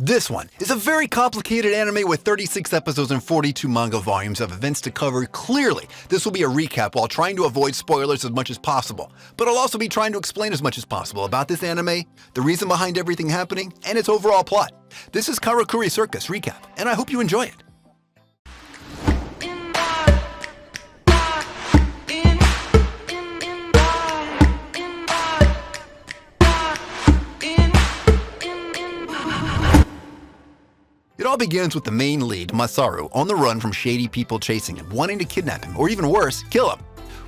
This one is a very complicated anime with 36 episodes and 42 manga volumes of events to cover. Clearly, this will be a recap while trying to avoid spoilers as much as possible, but I'll also be trying to explain as much as possible about this anime, the reason behind everything happening, and its overall plot. This is Karakuri Circus Recap, and I hope you enjoy it. It all begins with the main lead, Masaru, on the run from shady people chasing him, wanting to kidnap him, or even worse, kill him.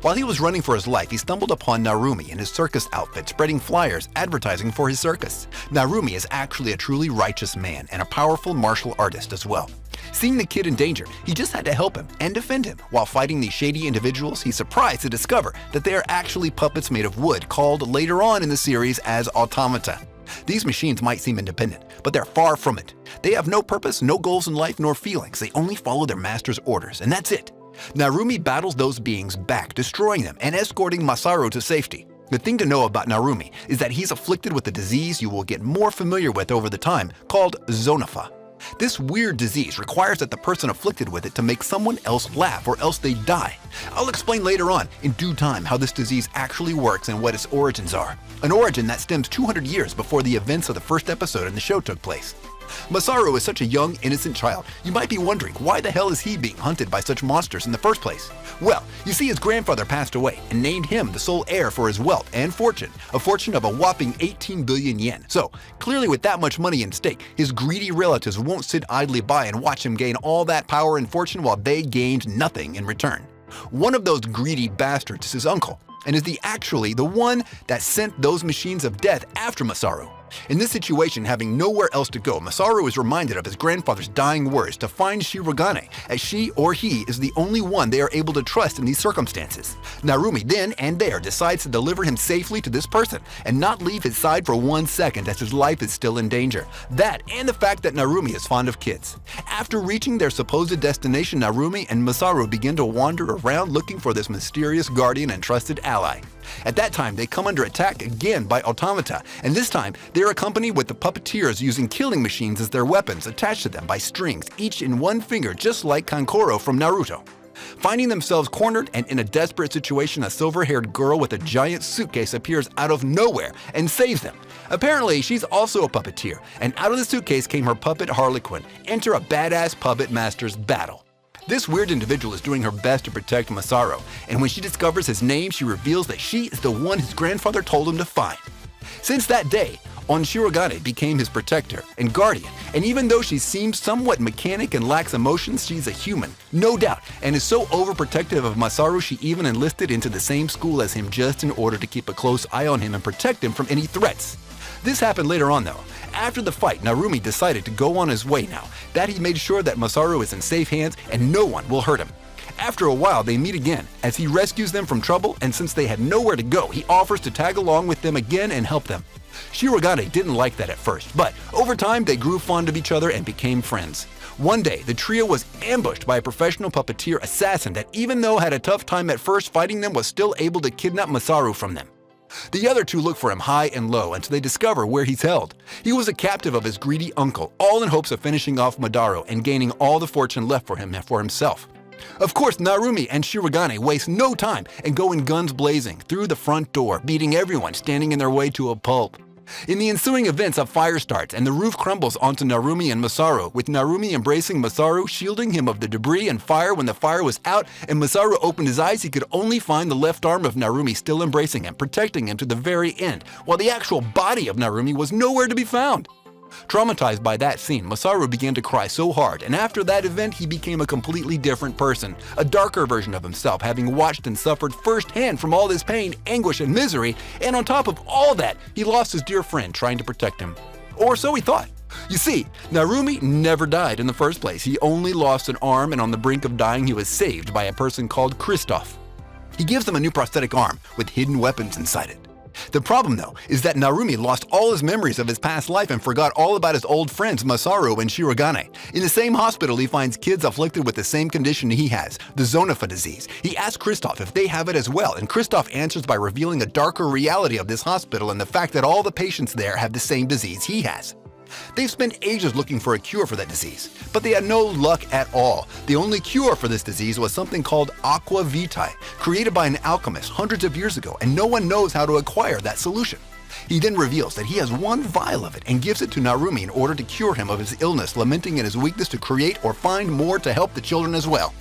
While he was running for his life, he stumbled upon Narumi in his circus outfit, spreading flyers advertising for his circus. Narumi is actually a truly righteous man and a powerful martial artist as well. Seeing the kid in danger, he just had to help him and defend him. While fighting these shady individuals, he's surprised to discover that they are actually puppets made of wood, called later on in the series as automata. These machines might seem independent, but they're far from it. They have no purpose, no goals in life, nor feelings. They only follow their master's orders, and that's it. Narumi battles those beings back, destroying them and escorting Masaru to safety. The thing to know about Narumi is that he's afflicted with a disease you will get more familiar with over the time, called zonofa. This weird disease requires that the person afflicted with it to make someone else laugh or else they die. I'll explain later on, in due time, how this disease actually works and what its origins are. An origin that stems 200 years before the events of the first episode in the show took place. Masaru is such a young, innocent child. You might be wondering, why the hell is he being hunted by such monsters in the first place? Well, you see, his grandfather passed away and named him the sole heir for his wealth and fortune, a fortune of a whopping 18 billion yen. So, clearly with that much money in stake, his greedy relatives won't sit idly by and watch him gain all that power and fortune while they gained nothing in return. One of those greedy bastards is his uncle, and is actually the one that sent those machines of death after Masaru. In this situation, having nowhere else to go, Masaru is reminded of his grandfather's dying words to find Shirogane, as she or he is the only one they are able to trust in these circumstances. Narumi then and there decides to deliver him safely to this person and not leave his side for 1 second as his life is still in danger. That and the fact that Narumi is fond of kids. After reaching their supposed destination, Narumi and Masaru begin to wander around looking for this mysterious guardian and trusted ally. At that time, they come under attack again by automata, and this time they're accompanied with the puppeteers using killing machines as their weapons attached to them by strings, each in one finger, just like Kankoro from Naruto. Finding themselves cornered and in a desperate situation, a silver-haired girl with a giant suitcase appears out of nowhere and saves them. Apparently, she's also a puppeteer, and out of the suitcase came her puppet Harlequin. Enter a badass puppet master's battle. This weird individual is doing her best to protect Masaru, and when she discovers his name, she reveals that she is the one his grandfather told him to find. Since that day, Shirogane became his protector and guardian, and even though she seems somewhat mechanic and lacks emotions, she's a human, no doubt, and is so overprotective of Masaru she even enlisted into the same school as him just in order to keep a close eye on him and protect him from any threats. This happened later on though. After the fight, Narumi decided to go on his way now, that he made sure that Masaru is in safe hands and no one will hurt him. After a while, they meet again, as he rescues them from trouble, and since they had nowhere to go, he offers to tag along with them again and help them. Shirogane didn't like that at first, but over time they grew fond of each other and became friends. One day, the trio was ambushed by a professional puppeteer assassin that, even though had a tough time at first fighting them, was still able to kidnap Masaru from them. The other two look for him high and low until they discover where he's held. He was a captive of his greedy uncle, all in hopes of finishing off Madaro and gaining all the fortune left for him and for himself. Of course, Narumi and Shirogane waste no time and go in guns blazing through the front door, beating everyone standing in their way to a pulp. In the ensuing events, a fire starts and the roof crumbles onto Narumi and Masaru, with Narumi embracing Masaru, shielding him of the debris and fire. When the fire was out and Masaru opened his eyes, he could only find the left arm of Narumi still embracing him, protecting him to the very end, while the actual body of Narumi was nowhere to be found. Traumatized by that scene, Masaru began to cry so hard, and after that event he became a completely different person, a darker version of himself, having watched and suffered firsthand from all this pain, anguish, and misery, and on top of all that, he lost his dear friend trying to protect him. Or so he thought. You see, Narumi never died in the first place. He only lost an arm, and on the brink of dying he was saved by a person called Christoph. He gives him a new prosthetic arm with hidden weapons inside it. The problem, though, is that Narumi lost all his memories of his past life and forgot all about his old friends Masaru and Shirogane. In the same hospital, he finds kids afflicted with the same condition he has, the zonofa disease. He asks Christoph if they have it as well, and Christoph answers by revealing a darker reality of this hospital and the fact that all the patients there have the same disease he has. They've spent ages looking for a cure for that disease, but they had no luck at all. The only cure for this disease was something called aqua vitae, created by an alchemist hundreds of years ago, and no one knows how to acquire that solution. He then reveals that he has one vial of it and gives it to Narumi in order to cure him of his illness, lamenting in his weakness to create or find more to help the children as well.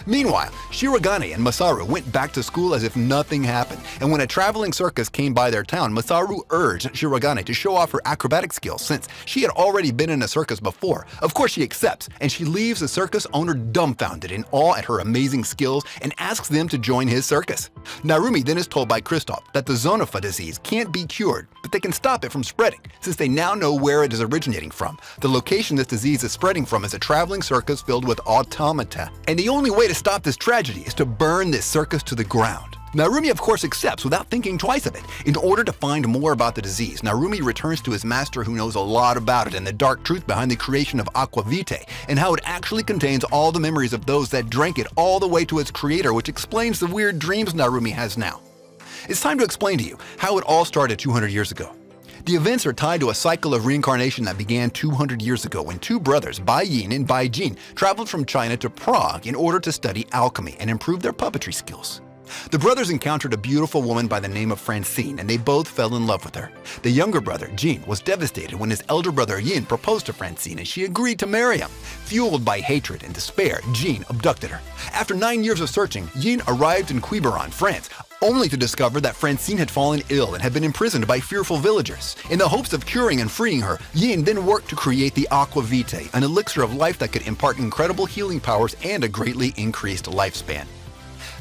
Meanwhile, Shirogane and Masaru went back to school as if nothing happened, and when a traveling circus came by their town, Masaru urged Shirogane to show off her acrobatic skills since she had already been in a circus before. Of course she accepts, and she leaves the circus owner dumbfounded in awe at her amazing skills and asks them to join his circus. Narumi then is told by Kristoff that the Zonofa disease can't be cured, but they can stop it from spreading, since they now know where it is originating from. The location this disease is spreading from is a traveling circus filled with automata, and the only way to stop this tragedy is to burn this circus to the ground. Narumi of course accepts without thinking twice of it. In order to find more about the disease, Narumi returns to his master who knows a lot about it and the dark truth behind the creation of aqua vitae and how it actually contains all the memories of those that drank it all the way to its creator, which explains the weird dreams Narumi has now. It's time to explain to you how it all started 200 years ago. The events are tied to a cycle of reincarnation that began 200 years ago when two brothers, Bai Yin and Bai Jin, traveled from China to Prague in order to study alchemy and improve their puppetry skills. The brothers encountered a beautiful woman by the name of Francine, and they both fell in love with her. The younger brother, Jin, was devastated when his elder brother Yin proposed to Francine and she agreed to marry him. Fueled by hatred and despair, Jin abducted her. After 9 years of searching, Yin arrived in Quiberon, France, only to discover that Francine had fallen ill and had been imprisoned by fearful villagers. In the hopes of curing and freeing her, Yin then worked to create the aqua vitae, an elixir of life that could impart incredible healing powers and a greatly increased lifespan.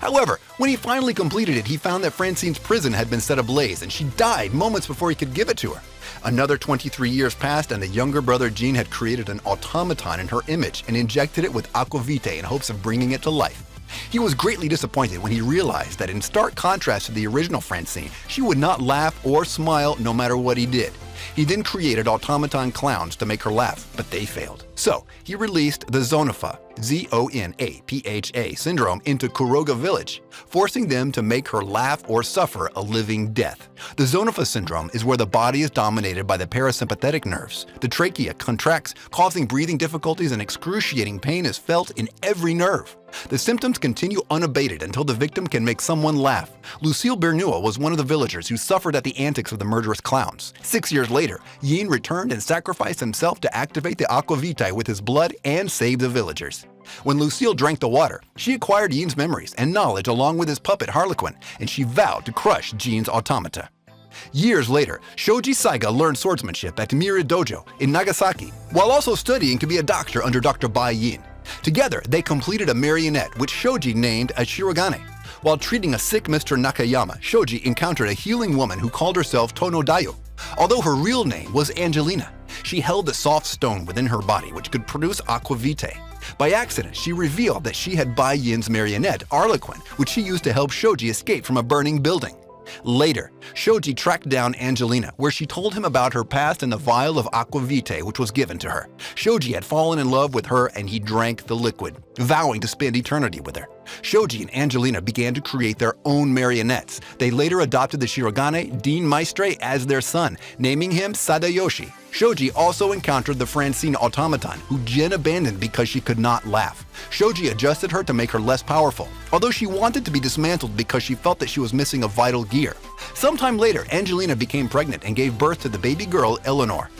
However, when he finally completed it, he found that Francine's prison had been set ablaze and she died moments before he could give it to her. Another 23 years passed and the younger brother Jean had created an automaton in her image and injected it with aqua vitae in hopes of bringing it to life. He was greatly disappointed when he realized that in stark contrast to the original Francine, she would not laugh or smile no matter what he did. He then created automaton clowns to make her laugh, but they failed. So he released the Zonofa, Zonapha syndrome into Kuroga village, forcing them to make her laugh or suffer a living death. The Zonofa syndrome is where the body is dominated by the parasympathetic nerves. The trachea contracts, causing breathing difficulties, and excruciating pain is felt in every nerve. The symptoms continue unabated until the victim can make someone laugh. Lucille Bernua was one of the villagers who suffered at the antics of the murderous clowns. 6 years later, Yin returned and sacrificed himself to activate the aqua vitae with his blood and save the villagers. When Lucille drank the water, she acquired Yin's memories and knowledge along with his puppet Harlequin, and she vowed to crush Jin's automata. Years later, Shoji Saiga learned swordsmanship at Mira Dojo in Nagasaki, while also studying to be a doctor under Dr. Bai Yin. Together, they completed a marionette, which Shoji named as Shirogane. While treating a sick Mr. Nakayama, Shoji encountered a healing woman who called herself Tonodayo. Although her real name was Angelina, she held a soft stone within her body which could produce aqua vitae. By accident, she revealed that she had Bai Yin's marionette, Harlequin, which she used to help Shoji escape from a burning building. Later, Shoji tracked down Angelina, where she told him about her past and the vial of aqua vitae which was given to her. Shoji had fallen in love with her and he drank the liquid, vowing to spend eternity with her. Shoji and Angelina began to create their own marionettes. They later adopted the Shirogane Dean Maestre as their son, naming him Sadayoshi. Shoji also encountered the Francine automaton, who Jin abandoned because she could not laugh. Shoji adjusted her to make her less powerful, although she wanted to be dismantled because she felt that she was missing a vital gear. Sometime later, Angelina became pregnant and gave birth to the baby girl Eleanor.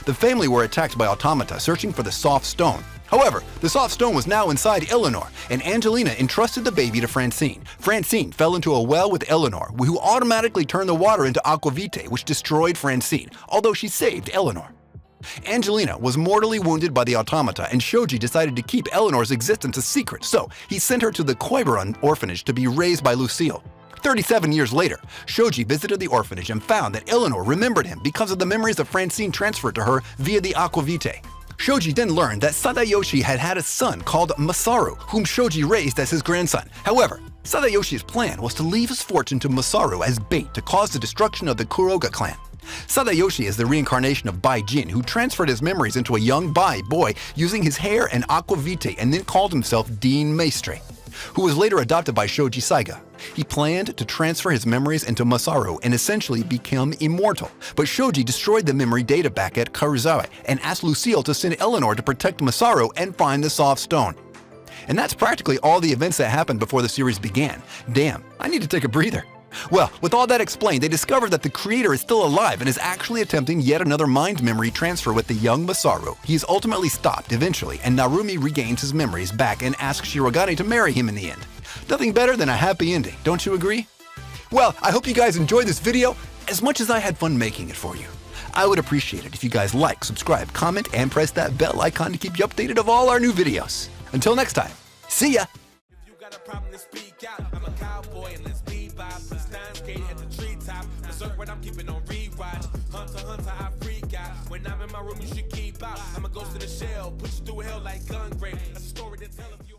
The family were attacked by automata searching for the soft stone. However, the soft stone was now inside Eleanor, and Angelina entrusted the baby to Francine. Francine fell into a well with Eleanor, who automatically turned the water into aqua vitae, which destroyed Francine, although she saved Eleanor. Angelina was mortally wounded by the automata, and Shoji decided to keep Eleanor's existence a secret, so he sent her to the Quiberon orphanage to be raised by Lucille. 37 years later, Shoji visited the orphanage and found that Eleanor remembered him because of the memories of Francine transferred to her via the aqua vitae. Shoji then learned that Sadayoshi had a son called Masaru, whom Shoji raised as his grandson. However, Sadayoshi's plan was to leave his fortune to Masaru as bait to cause the destruction of the Kuroga clan. Sadayoshi is the reincarnation of Bai Jin, who transferred his memories into a young Bai boy using his hair and aqua vitae and then called himself Dean Maestre. who was later adopted by Shoji Saiga. He planned to transfer his memories into Masaru and essentially become immortal, but Shoji destroyed the memory data back at Karuzawa and asked Lucille to send Eleanor to protect Masaru and find the soft stone. And that's practically all the events that happened before the series began. Damn, I need to take a breather. Well, with all that explained, they discover that the creator is still alive and is actually attempting yet another mind memory transfer with the young Masaru. He is ultimately stopped eventually, and Narumi regains his memories back and asks Shirogane to marry him in the end. Nothing better than a happy ending, don't you agree? Well, I hope you guys enjoyed this video as much as I had fun making it for you. I would appreciate it if you guys like, subscribe, comment, and press that bell icon to keep you updated of all our new videos. Until next time, see ya! If you got a problem to speak out, I'm a cowboy and let's be by. Put stand skate at the treetop. Berserk what I'm keeping on rewatch. Hunter, I freak out. When I'm in my room, you should keep out. I'm a ghost in the shell, push you through hell like gun grave. That's a story to tell if you